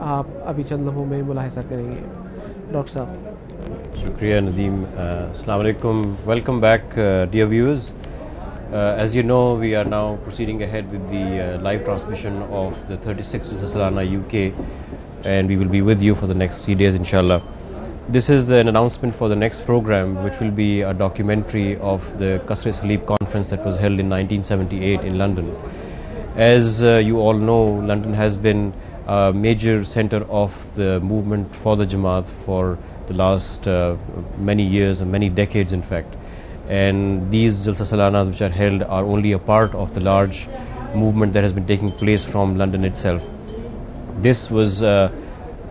آپ ابھی چند لمحوں میں ملاحظہ کریں گے ڈاکٹر صاحب. شکریہ ندیم. السلام علیکم. Welcome back, dear viewers. As you know, we are now proceeding ahead with the live transmission of the 36th Jalsa UK, and we will be with you for the next 3 days inshallah. This is an announcement for the next program, which will be a documentary of the Qasr-e Salib conference that was held in 1978 in London. As you all know, London has been a major center of the movement for the Jamaat for the last many years and many decades in fact. And these Jalsa Salanas which are held are only a part of the large movement that has been taking place from London itself. This was a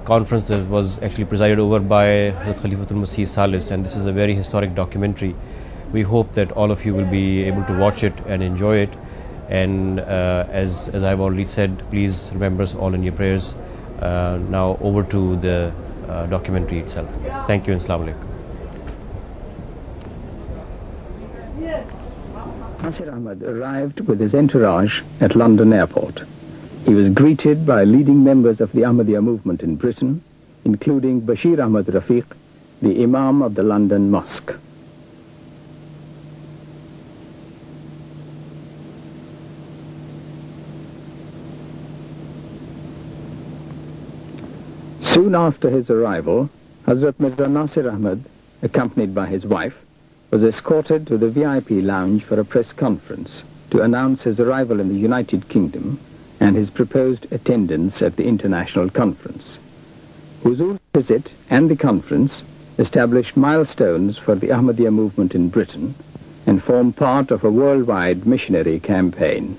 conference that was actually presided over by Hazrat Khalifatul Masih Salis, and this is a very historic documentary. We hope that all of you will be able to watch it and enjoy it. And as I've already said, please remember us all in your prayers. Now over to the documentary itself. Thank you and Assalamu alaikum. Nasir Ahmad arrived with his entourage at London airport. He was greeted by leading members of the Ahmediyya movement in Britain, including Bashir Ahmad Rafiq, the Imam of the London Mosque. Soon after his arrival, Hazrat Mirza Nasir Ahmad, accompanied by his wife, was escorted to the VIP lounge for a press conference to announce his arrival in the United Kingdom and his proposed attendance at the international conference. Huzur's visit and the conference established milestones for the Ahmadiyya movement in Britain and form part of a worldwide missionary campaign.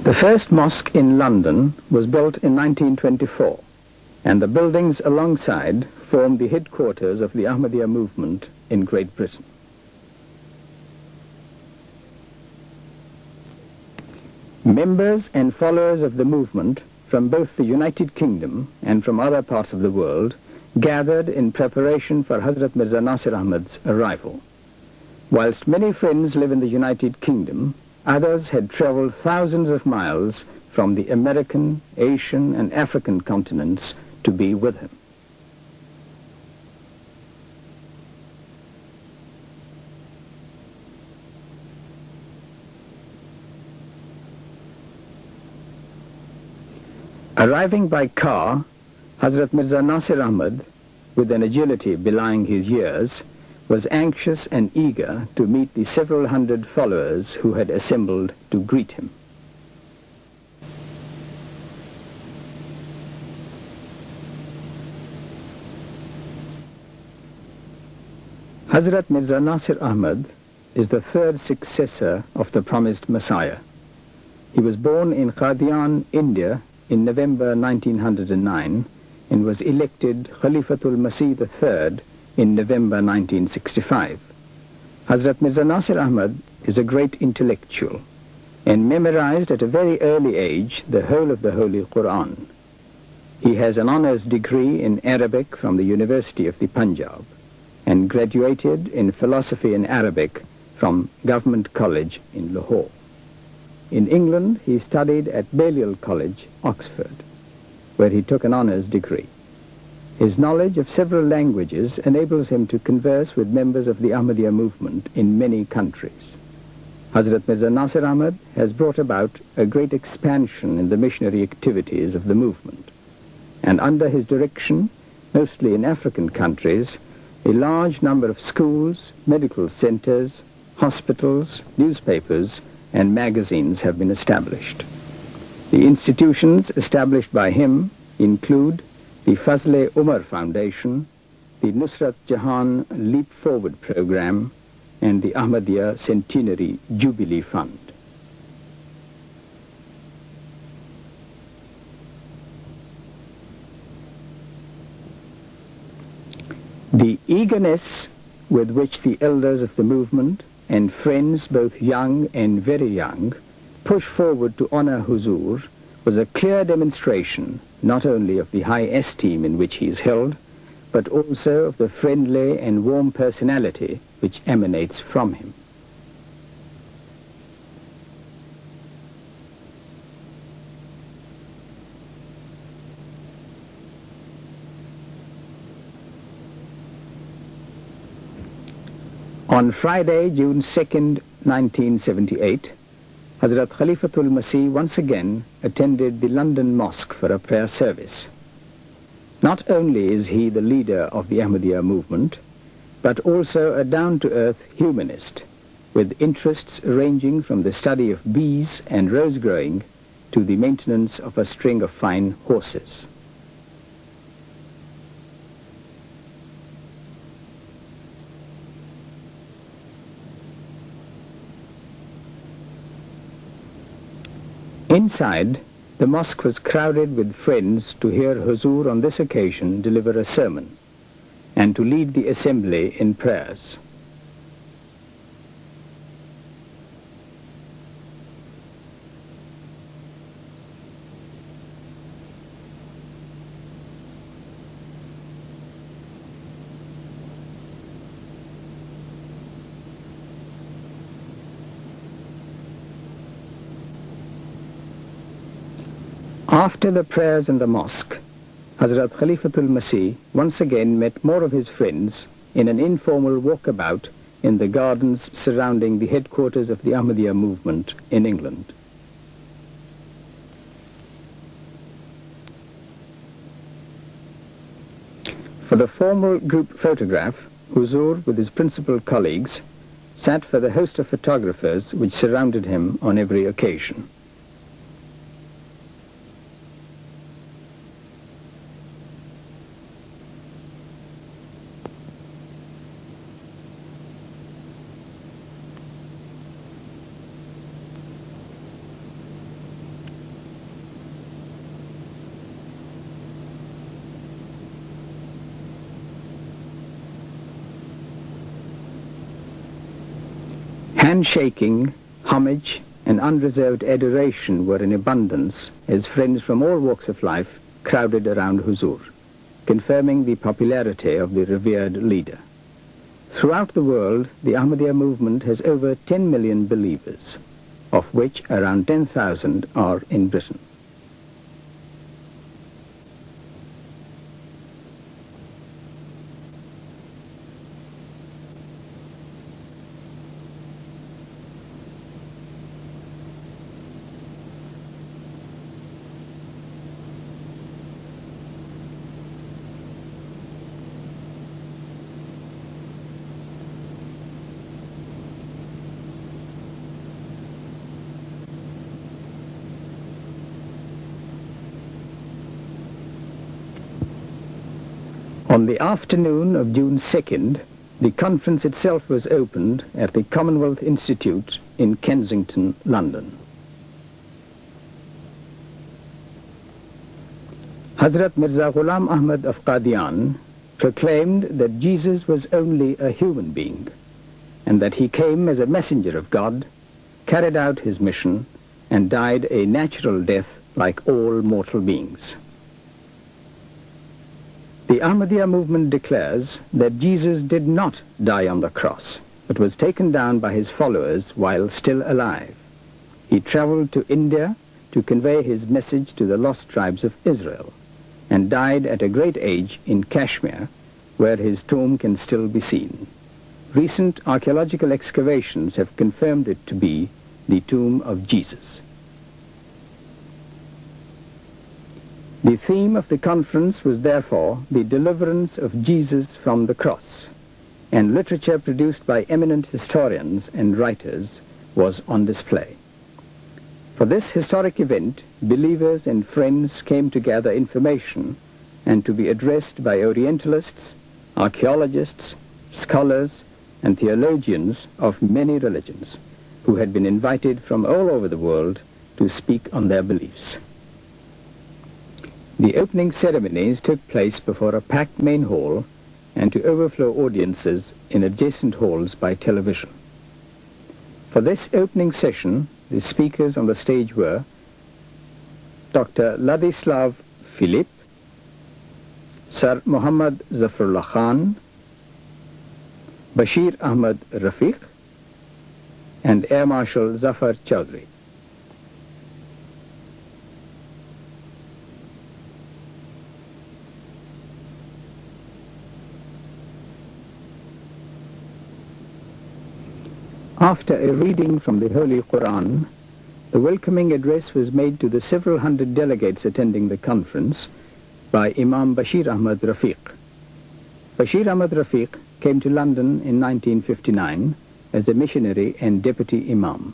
The first mosque in London was built in 1924, and the buildings alongside formed the headquarters of the Ahmadiyya movement in Great Britain. Members and followers of the movement from both the United Kingdom and from other parts of the world gathered in preparation for Hazrat Mirza Nasir Ahmad's arrival. Whilst many friends live in the United Kingdom, others had traveled thousands of miles from the American, Asian, and African continents to be with him. Arriving by car, Hazrat Mirza Nasir Ahmad, with an agility belying his years, was anxious and eager to meet the several hundred followers who had assembled to greet him. Hazrat Mirza Nasir Ahmad is the third successor of the promised Messiah. He was born in Qadian, India in November 1909 and was elected Khalifatul Masih III in November 1965. Hazrat Mirza Nasir Ahmad is a great intellectual and memorized at a very early age the whole of the Holy Quran. He has an honors degree in Arabic from the University of the Punjab and graduated in philosophy in Arabic from Government College in Lahore. In England, he studied at Balliol College, Oxford, where he took an honors degree. His knowledge of several languages enables him to converse with members of the Ahmadiyya movement in many countries. Hazrat Mirza Nasir Ahmad has brought about a great expansion in the missionary activities of the movement. And under his direction, mostly in African countries, a large number of schools, medical centers, hospitals, newspapers, and magazines have been established. The institutions established by him include the Fazle Umar Foundation, the Nusrat Jahan Leap Forward Program, and the Ahmadiyya Centenary Jubilee Fund. The eagerness with which the elders of the movement and friends both young and very young push forward to honor Huzur was a clear demonstration not only of the high esteem in which he is held, but also of the friendly and warm personality which emanates from him. On Friday, June 2nd, 1978, Hazrat Khalifatul Masih once again attended the London Mosque for a prayer service. Not only is he the leader of the Ahmediyya movement, but also a down-to-earth humanist, with interests ranging from the study of bees and rose growing to the maintenance of a string of fine horses. Inside, the mosque was crowded with friends to hear Huzur on this occasion deliver a sermon and to lead the assembly in prayers. After the prayers in the mosque, Hazrat Khalifatul Masih once again met more of his friends in an informal walkabout in the gardens surrounding the headquarters of the Ahmadiyya movement in England. For the formal group photograph, Huzur, with his principal colleagues, sat for the host of photographers which surrounded him on every occasion. Handshaking, homage, and unreserved adoration were in abundance as friends from all walks of life crowded around Huzur, confirming the popularity of the revered leader. Throughout the world, the Ahmadiyya movement has over 10 million believers, of which around 10,000 are in Britain. On the afternoon of June 2nd, the conference itself was opened at the Commonwealth Institute in Kensington, London. Hazrat Mirza Ghulam Ahmad of Qadian proclaimed that Jesus was only a human being, and that he came as a messenger of God, carried out his mission, and died a natural death like all mortal beings. The Ahmadiyya movement declares that Jesus did not die on the cross, but was taken down by his followers while still alive. He traveled to India to convey his message to the lost tribes of Israel, and died at a great age in Kashmir, where his tomb can still be seen. Recent archaeological excavations have confirmed it to be the tomb of Jesus. The theme of the conference was therefore the deliverance of Jesus from the cross, and literature produced by eminent historians and writers was on display. For this historic event, believers and friends came to gather information and to be addressed by Orientalists, archaeologists, scholars, and theologians of many religions, who had been invited from all over the world to speak on their beliefs. The opening ceremonies took place before a packed main hall and to overflow audiences in adjacent halls by television. For this opening session, the speakers on the stage were Dr. Ladislav Philip, Sir Muhammad Zafarullah Khan, Bashir Ahmad Rafiq, and Air Marshal Zafar Chowdhury. After a reading from the Holy Quran, the welcoming address was made to the several hundred delegates attending the conference by Imam Bashir Ahmad Rafiq. Bashir Ahmad Rafiq came to London in 1959 as a missionary and deputy imam.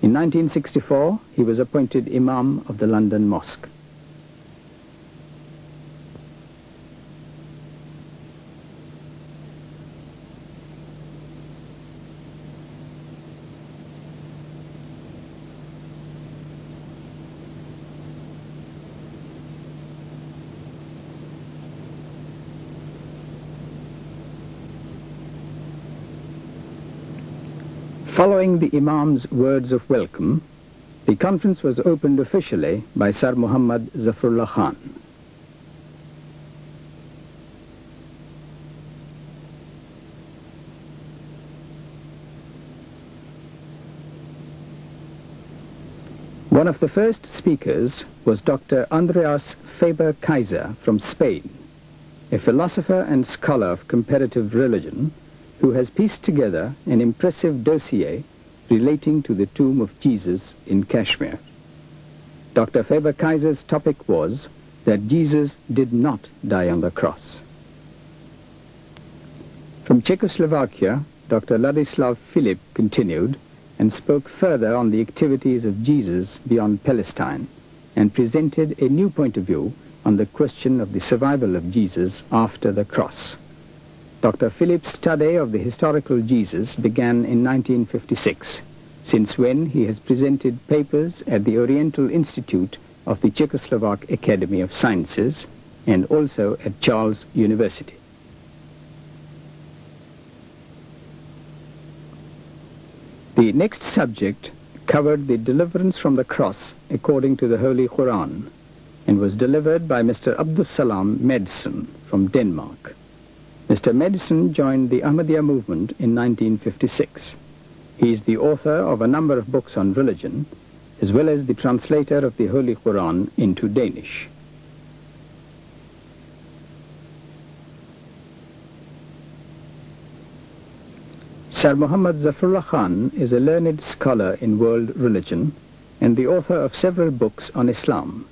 In 1964, he was appointed imam of the London Mosque. Following the Imam's words of welcome, the conference was opened officially by Sir Muhammad Zafarullah Khan. One of the first speakers was Dr. Andreas Faber-Kaiser from Spain, a philosopher and scholar of comparative religion who has pieced together an impressive dossier relating to the tomb of Jesus in Kashmir. Dr. Faber-Kaiser's topic was that Jesus did not die on the cross. From Czechoslovakia, Dr. Ladislav Philip continued and spoke further on the activities of Jesus beyond Palestine and presented a new point of view on the question of the survival of Jesus after the cross. Dr. Philip's study of the historical Jesus began in 1956, since when he has presented papers at the Oriental Institute of the Czechoslovak Academy of Sciences and also at Charles University. The next subject covered the deliverance from the cross according to the Holy Quran and was delivered by Mr. Abdussalam Medson from Denmark. Mr. Medson joined the Ahmediyya movement in 1956. He is the author of a number of books on religion, as well as the translator of the Holy Quran into Danish. Sir Muhammad Zafarullah Khan is a learned scholar in world religion and the author of several books on Islam.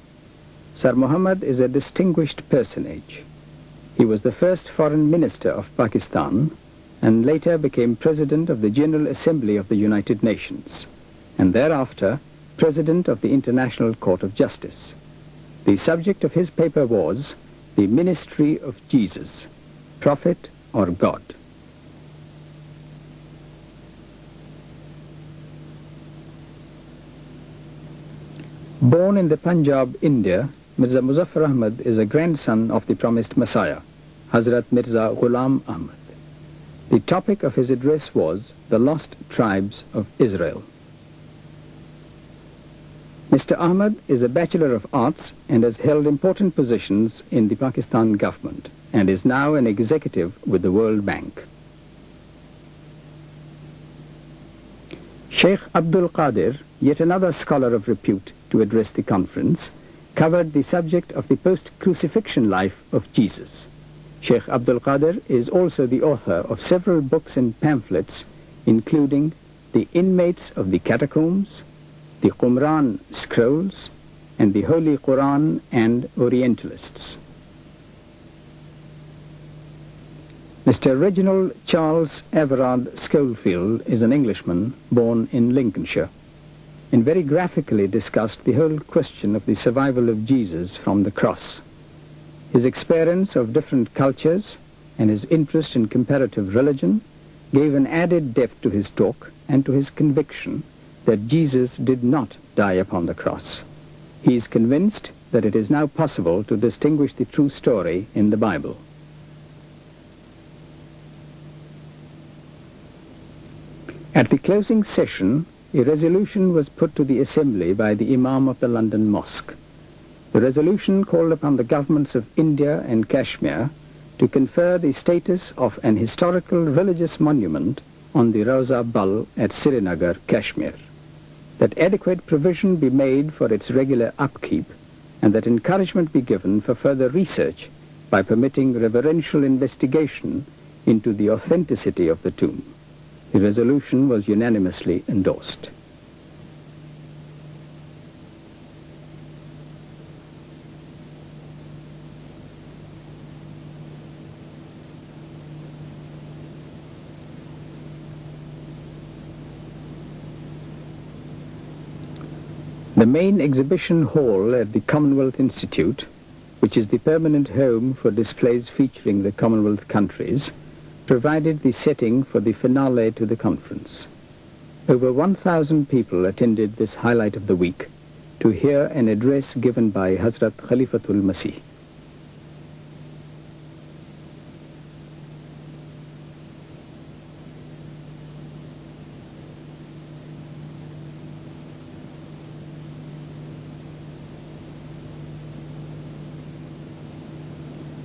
Sir Muhammad is a distinguished personage. He was the first foreign minister of Pakistan and later became president of the General Assembly of the United Nations, and thereafter president of the International Court of Justice. The subject of his paper was the Ministry of Jesus, Prophet or God. Born in the Punjab, India, Mirza Muzaffar Ahmad is a grandson of the promised Messiah, Hazrat Mirza Ghulam Ahmad. The topic of his address was the lost tribes of Israel. Mr. Ahmad is a Bachelor of Arts and has held important positions in the Pakistan government and is now an executive with the World Bank. Sheikh Abdul Qadir, yet another scholar of repute to address the conference, covered the subject of the post-crucifixion life of Jesus. Sheikh Abdul Qadir is also the author of several books and pamphlets, including The Inmates of the Catacombs, the Qumran Scrolls, and the Holy Quran and Orientalists. Mr. Reginald Charles Everard Schofield is an Englishman born in Lincolnshire, and very graphically discussed the whole question of the survival of Jesus from the cross. His experience of different cultures and his interest in comparative religion gave an added depth to his talk and to his conviction that Jesus did not die upon the cross. He is convinced that it is now possible to distinguish the true story in the Bible. At the closing session, a resolution was put to the Assembly by the Imam of the London Mosque. The resolution called upon the governments of India and Kashmir to confer the status of an historical religious monument on the Rawza Bal at Srinagar, Kashmir, that adequate provision be made for its regular upkeep, and that encouragement be given for further research by permitting reverential investigation into the authenticity of the tomb. The resolution was unanimously endorsed. The main exhibition hall at the Commonwealth Institute, which is the permanent home for displays featuring the Commonwealth countries, provided the setting for the finale to the conference. Over 1,000 people attended this highlight of the week to hear an address given by Hazrat Khalifatul Masih.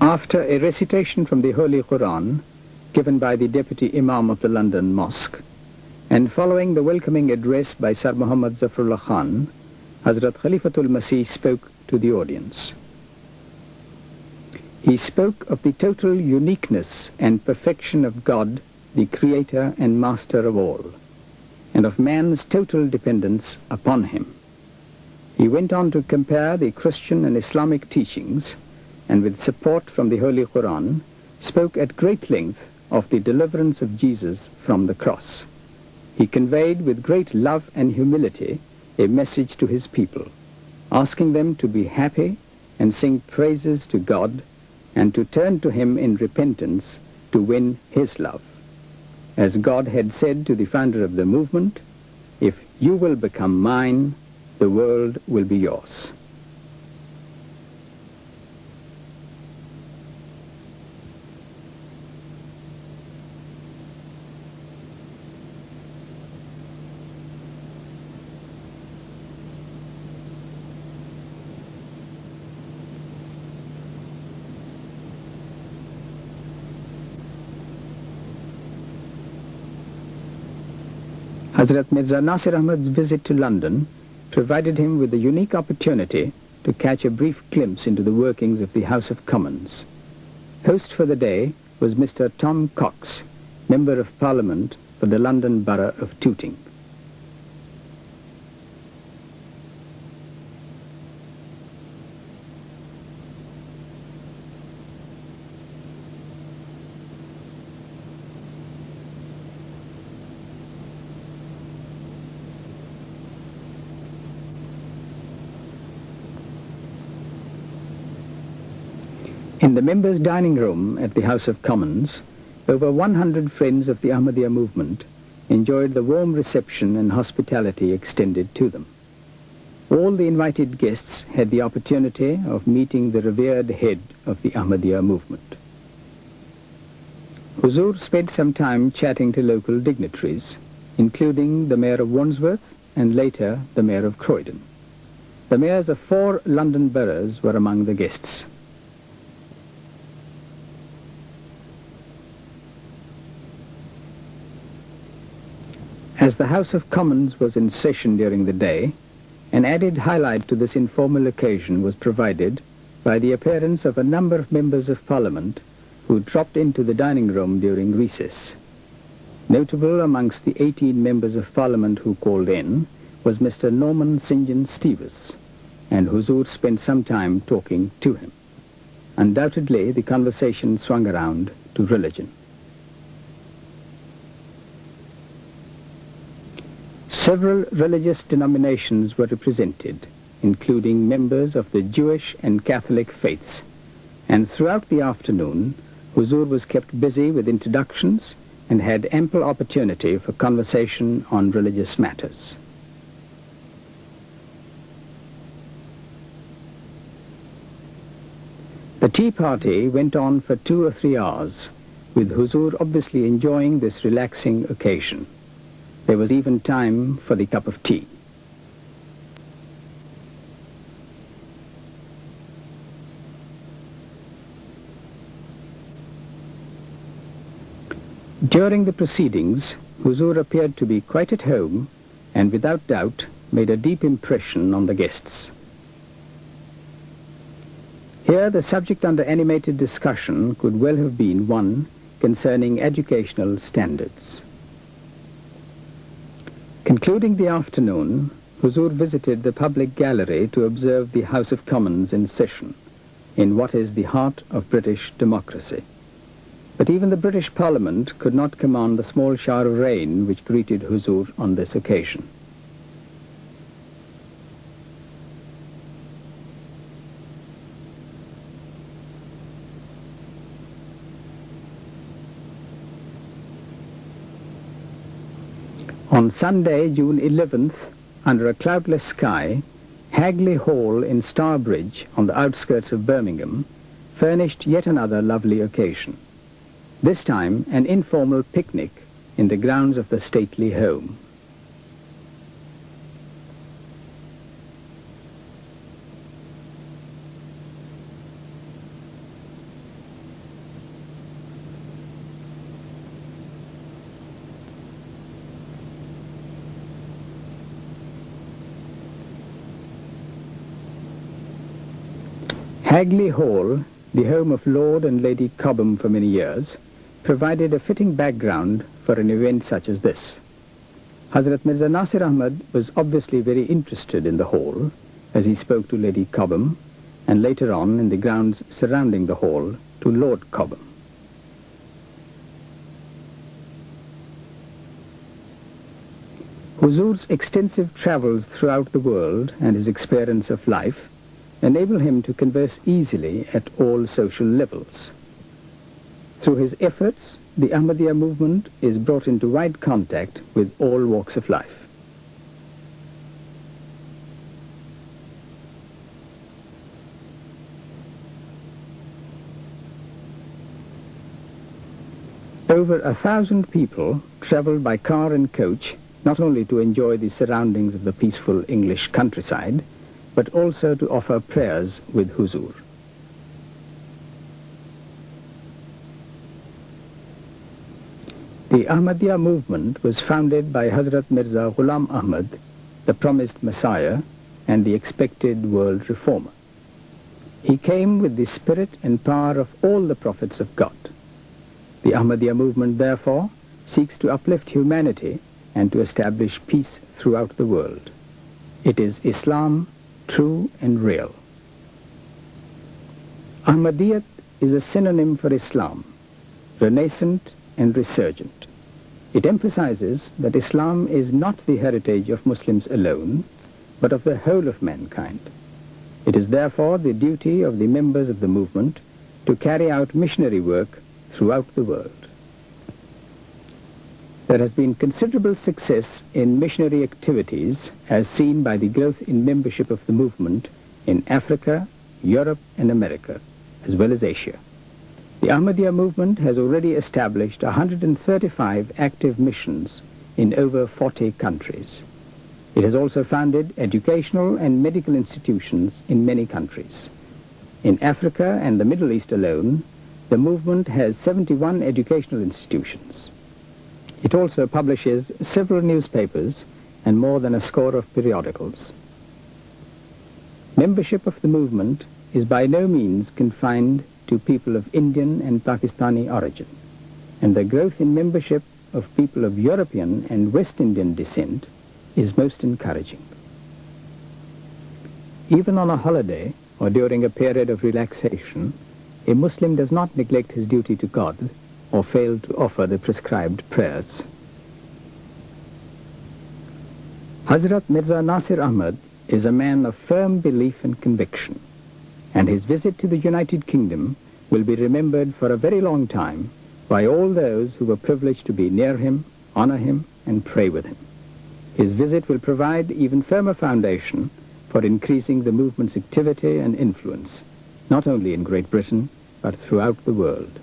After a recitation from the Holy Quran, given by the Deputy Imam of the London Mosque, and following the welcoming address by Sir Muhammad Zafrullah Khan, Hazrat Khalifatul Masih spoke to the audience. He spoke of the total uniqueness and perfection of God, the Creator and Master of all, and of man's total dependence upon him. He went on to compare the Christian and Islamic teachings, and with support from the Holy Quran, spoke at great length of the deliverance of Jesus from the cross. He conveyed with great love and humility a message to his people, asking them to be happy and sing praises to God and to turn to him in repentance to win his love. As God had said to the founder of the movement, "If you will become mine, the world will be yours." Hazrat Mirza Nasir Ahmad's visit to London provided him with a unique opportunity to catch a brief glimpse into the workings of the House of Commons. Host for the day was Mr. Tom Cox, Member of Parliament for the London Borough of Tooting. In the members' dining room at the House of Commons, over 100 friends of the Ahmediyya movement enjoyed the warm reception and hospitality extended to them. All the invited guests had the opportunity of meeting the revered head of the Ahmediyya movement. Huzur spent some time chatting to local dignitaries, including the Mayor of Wandsworth and later the Mayor of Croydon. The mayors of 4 London boroughs were among the guests. As the House of Commons was in session during the day, an added highlight to this informal occasion was provided by the appearance of a number of members of Parliament who dropped into the dining room during recess. Notable amongst the 18 members of Parliament who called in was Mr. Norman St. John Stevens, and Huzur spent some time talking to him. Undoubtedly, the conversation swung around to religion. Several religious denominations were represented, including members of the Jewish and Catholic faiths, and throughout the afternoon, Huzur was kept busy with introductions and had ample opportunity for conversation on religious matters. The tea party went on for 2 or 3 hours, with Huzur obviously enjoying this relaxing occasion. There was even time for the cup of tea. During the proceedings, Huzur appeared to be quite at home and without doubt made a deep impression on the guests. Here the subject under animated discussion could well have been one concerning educational standards. Concluding the afternoon, Huzur visited the public gallery to observe the House of Commons in session, in what is the heart of British democracy. But even the British Parliament could not command the small shower of rain which greeted Huzur on this occasion. On Sunday, June 11th, under a cloudless sky, Hagley Hall in Starbridge, on the outskirts of Birmingham, furnished yet another lovely occasion. This time an informal picnic in the grounds of the stately home. Hagley Hall, the home of Lord and Lady Cobham for many years, provided a fitting background for an event such as this. Hazrat Mirza Nasir Ahmad was obviously very interested in the hall as he spoke to Lady Cobham, and later on in the grounds surrounding the hall to Lord Cobham. Huzur's extensive travels throughout the world and his experience of life enable him to converse easily at all social levels. Through his efforts, the Ahmediyya movement is brought into wide contact with all walks of life. Over 1,000 people travelled by car and coach, not only to enjoy the surroundings of the peaceful English countryside, but also to offer prayers with Huzur. The Ahmadiyya movement was founded by Hazrat Mirza Ghulam Ahmad, the promised Messiah and the expected world reformer. He came with the spirit and power of all the prophets of God. The Ahmadiyya movement, therefore, seeks to uplift humanity and to establish peace throughout the world. It is Islam, true and real. Ahmadiyyat is a synonym for Islam, renascent and resurgent. It emphasizes that Islam is not the heritage of Muslims alone, but of the whole of mankind. It is therefore the duty of the members of the movement to carry out missionary work throughout the world. There has been considerable success in missionary activities as seen by the growth in membership of the movement in Africa, Europe and America, as well as Asia. The Ahmadiyya movement has already established 135 active missions in over 40 countries. It has also founded educational and medical institutions in many countries. In Africa and the Middle East alone, the movement has 71 educational institutions. It also publishes several newspapers and more than a score of periodicals. Membership of the movement is by no means confined to people of Indian and Pakistani origin, and the growth in membership of people of European and West Indian descent is most encouraging. Even on a holiday or during a period of relaxation, a Muslim does not neglect his duty to God or fail to offer the prescribed prayers. Hazrat Mirza Nasir Ahmad is a man of firm belief and conviction, and his visit to the United Kingdom will be remembered for a very long time by all those who were privileged to be near him, honor him, and pray with him. His visit will provide even firmer foundation for increasing the movement's activity and influence, not only in Great Britain, but throughout the world.